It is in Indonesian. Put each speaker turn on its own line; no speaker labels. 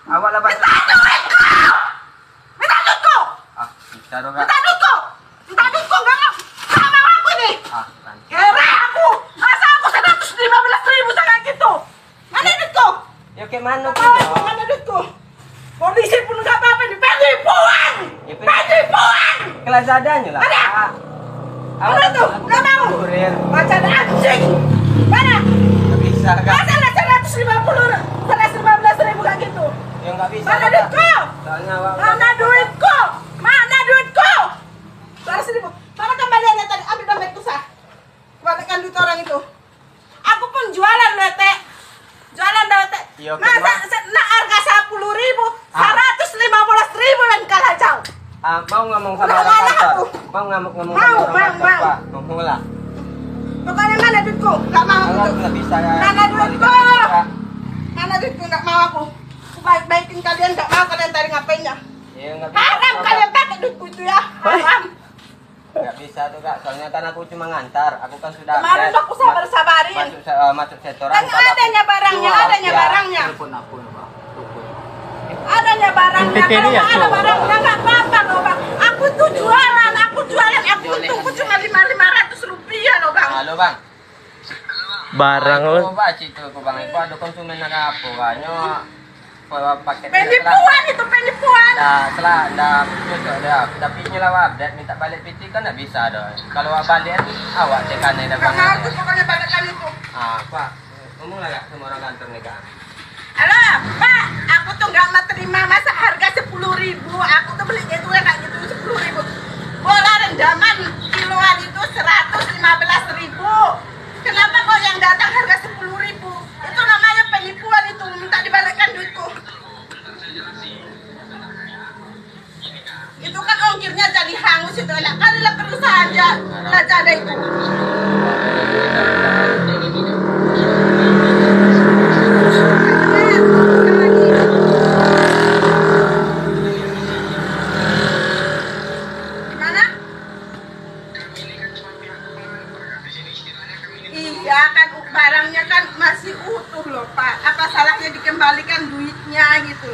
Awak lah
Minta duitku! Minta duitku!
Ah, bisa dong kak.
Minta duitku! Minta duitku, nggak mau! Nggak mau aku ini!
Ah, kan.
Kira aku! Masa aku 115.000 sangat gitu? Mana duitku?
Ya kayak mana
Nggak
pun
mau aku, mana duitku? Polisi pun nggak apa-apa, ini penipuan!
Ya,
Penipuan!
kelas adanya lah.
Mana?
Ah.
Mana tuh? Nggak mau!
Kurir.
Macam anjing! Mana?
Nggak bisa kak.
Masa lah 115.000 kayak gitu?
Ya nggak bisa.
Mana
Kak.
duitku?
Soalnya awak.
Mana duitku? Mana duitku? 100.000. Mana kembaliannya tadi? Ambil dompetku sah. Kembalikan duit orang itu. Aku pun jualan loh teh. Jualan loh teh.
Iya,
Masa nak harga 10.000, 115.000 yang kalah jauh.
Ah, mau ngomong sama
Nggak
orang
mau
kantor?
aku.
Mau ngomong
Mau,
sama orang kantor,
mau.
Pak? Ngomong lah.
Pokoknya mana duitku? Gak mau
Kalau
aku.
nggak bisa ya.
Mana duitku?
Kak.
Mana duitku? Gak mau aku. Aku baik-baikin kalian, gak mau kalian cari ngapainnya.
Ya nggak bisa.
Haram
Kak.
kalian pakai duitku itu ya. Haram.
Nggak bisa tuh kak. Soalnya kan aku cuma ngantar. Aku kan sudah.
Kemarin
update.
aku sabar-sabarin.
Masuk setoran.
Kan
kalau aku
adanya barangnya,
jual,
adanya
ya.
barangnya.
Telepon aku ya Pak. Telepon.
Adanya barangnya.
NPT
Kalau
dia,
nggak ada
Cuk.
barangnya nggak apa-apa loh bang. Aku tuh jualan, aku untungku cuma 500 rupiah loh bang.
Halo bang.
Barang
Aku
lo.
baca itu aku bang. Itu ada konsumen nak apa banyak. Paket.
Penipuan itu penipuan.
Nah, setelah dah besok dah. Tapi nyelah update minta balik PT kan nggak bisa dah. Kalau awak balik awak cekan dah
Gak
bang.
mau tuh pokoknya balikkan itu.
Ah, Pak. Ngomong lah kak sama orang kantor nih kak.
Halo Pak, aku tuh nggak mau terima masa harga 10.000. Aku tuh beli itu ya kayak gitu 10.000. Bola rendaman kiloan itu 115.000. Kenapa kok yang datang harga 10.000? Itu namanya penipuan itu, minta dibalikkan duitku. Itu kan ongkirnya jadi hangus itu, enak kali lah perlu saja Lazada itu. Gimana? Iya kan barangnya kan masih utuh loh Pak. Apa salahnya dikembalikan duitnya gitu.